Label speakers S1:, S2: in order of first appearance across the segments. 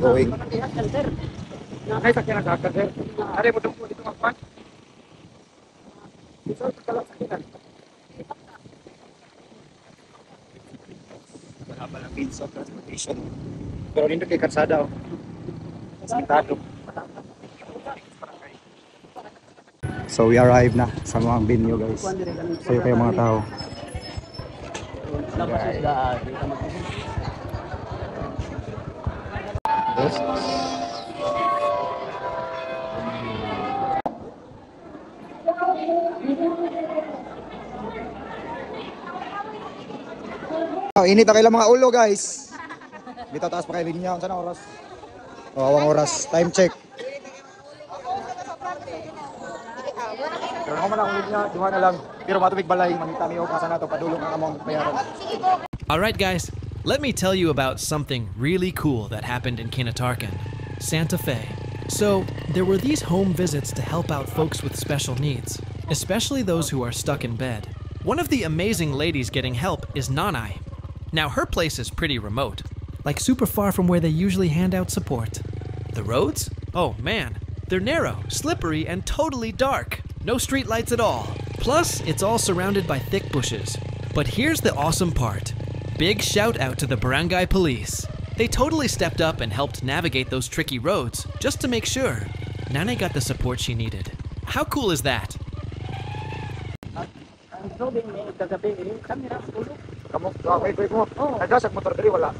S1: Going.
S2: Ay, sakyan na sa sir. Are mo dito dito magpan. Dito sa kalang sakyan.
S1: Wala pa lang means of transportation. Pero dito kay Karsada, oh. Sintado. So we arrive na sa mga venue, guys. So yung kayo mga tao. Yes. Oh, init na kayo mga ulo, guys. Dito taas pa kayo niya. Saan ang oras? Oh, awang oras. Time check.
S2: Pero ako man ang ulit niya, duha na lang. Pero matubig balay, mangita niyo kung saan nato padulong ang among bayaran.
S3: Alright guys, let me tell you about something really cool that happened in Kinatarkan, Santa Fe. So, there were these home visits to help out folks with special needs, especially those who are stuck in bed. One of the amazing ladies getting help is Nanai. Now her place is pretty remote, like super far from where they usually hand out support. The roads? Oh man, they're narrow, slippery, and totally dark. No street lights at all. Plus, it's all surrounded by thick bushes. But here's the awesome part. Big shout out to the barangay police. They totally stepped up and helped navigate those tricky roads just to make sure Nanay got the support she needed. How cool is that?
S2: Kamu, wait mo. Nagda sa motor diri wala.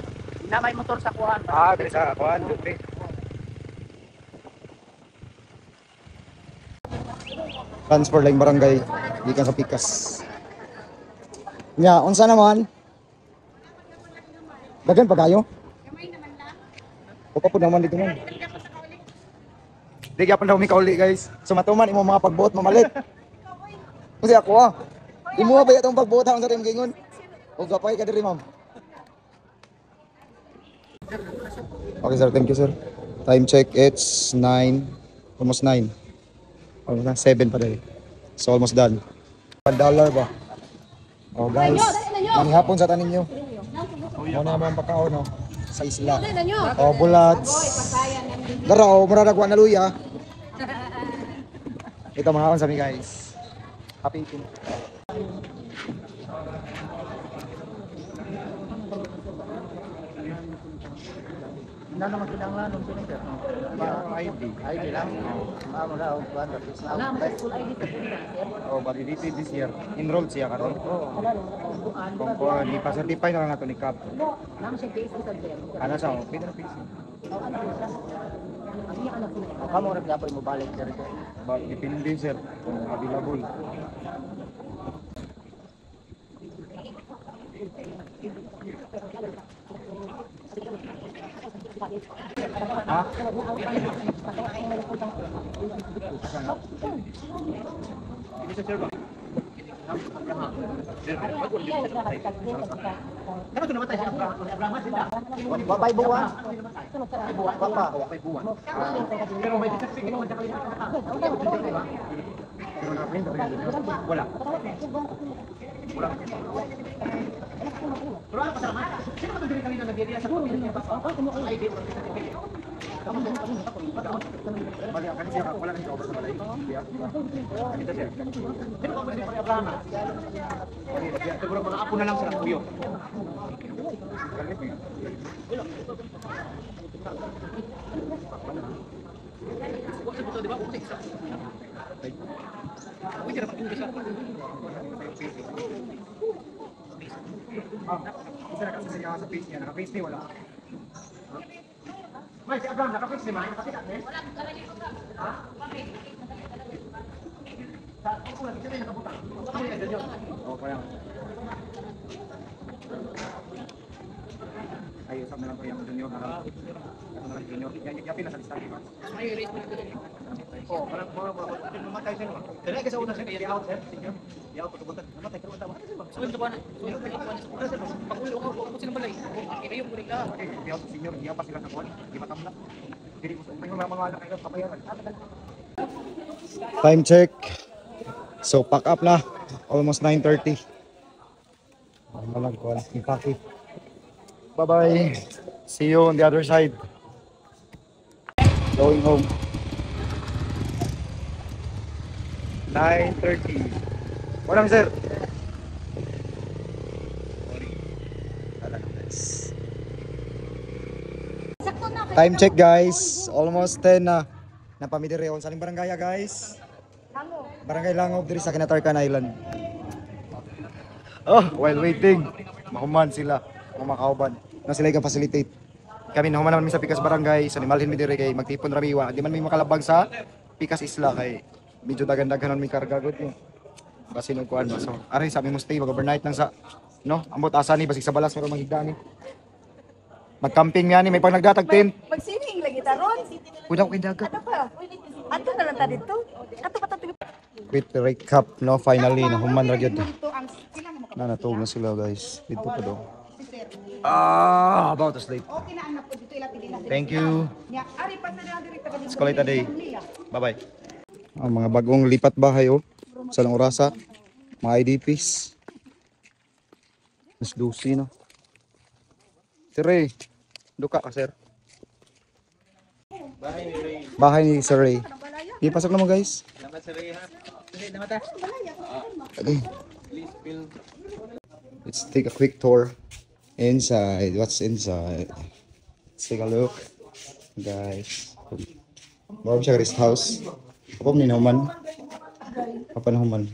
S4: Na may motor sa kuhan.
S2: Ah, diri sa kuan, diri.
S1: Transfer lang barangay. Di ka sa Pikas. Nya, unsa naman? Dagan pa kayo? O pa po naman dito man.
S2: Di gyapon daw mi kauli, guys.
S1: So matuman imo mga pagbuot mamalit. Kasi ako ah. Imo ba itong pagbuot sa team gingon? O gapay ka diri, ma'am. Okay sir, thank you sir. Time check, it's 9, almost 9. Almost na, 7 pa dali. So almost done. $1 ba? Oh guys, manghapon sa tanin nyo. Muna mo ang pagkaon, no? Sa isla. Oh, bulats. Dara, oh, mura nagwa na luya. Ito mga kaon sa mi guys. Happy eating.
S4: Na naman kinanglan nung sinister.
S2: ID lang.
S4: Amo na og kuan. Na may full ID sa sir.
S2: Oh, validated this year. Enrolled siya karon. Kung ko ni pa-certify na lang nato ni CAP.
S4: Nang siya case sa sir.
S2: Ana sa okay na PC.
S4: Kamo ra gyapon mo balik sir.
S2: Ba depende sir kung available. Ha?
S4: Babay buwan.
S2: Papa, okay buwan. Pero may certificate mo sa kanya. Pero na-print wala. Wala. Pero ano pasama? Sino ba diri kanina nagdiya sa ID? Bali akan siya wala nang cover sa balay. Kita siya. Pero kung hindi pa plana. Siguro mga apo na lang sila kuyo. Isa kasi siya sa page niya, naka-page niya wala. May si Abraham naka-page niya, nakakita niya. Wala ka rin ito. Ha? Sa ako lang siya nakabuta. Ako yan din 'yon. Oh, kaya. Ayos sa lang ko yung junior na. Ano lang junior. Yapin na sa lista ba? May race mo na. Oh, parang mamatay siya. Dali ka sa una siya, i-out sir. I-out ko tubutan. Namatay pero tama. Sulit ko na. Pagulo ko po sila balay. Ikayo mo rin ka. I-out senior, iya pa sila sa kuan. Di matamla. Dili ko sa mga anak kayo papayaran.
S1: Time check. So pack up na. Almost 9:30. Malag ko. Impaki. Bye-bye. See you on the other side. Going home. 9:30. Walang sir. Time check guys. Almost 10 na. Napamidireon sa aling barangay guys. Barangay Langob diri sa Kinatarkan Island. Oh, while waiting, mahuman sila, mga makauban. Na sila i-facilitate. Kami nahuman naman sa Pikas Barangay, sa Nimalhin mi diri kay magtipon ramiwa. Di man may makalabag sa Pikas Isla kay medyo dagan-daganon mi karga gud ni. Basin og kuan ba. So, ari sa aming mo stay mag-overnight lang sa no, ambot asa ni basig sa balas pero magigda ni. Mag-camping nga ni may pag nagdatag tent.
S5: Magsining lagi taron.
S1: Kunya ko kindagat.
S5: Ano pa? Ato na lang ta dito. Ato pa tayo.
S1: Quick recap no, finally nahuman ra gyud. Na natulog na sila guys. Dito pa daw. About to sleep. Thank you. Let's call it a day. Bye-bye. Ang mga bagong lipat bahay oh. Sa lang orasa. Mga IDPs. Mas Lucy no. Sir Ray. Duka ka sir. Bahay ni Sir Ray. Ipasok na mo guys. Okay. Let's take a quick tour inside. What's inside? Let's take a look, guys. Bago siya rest house. Apa ni naman? Apa naman?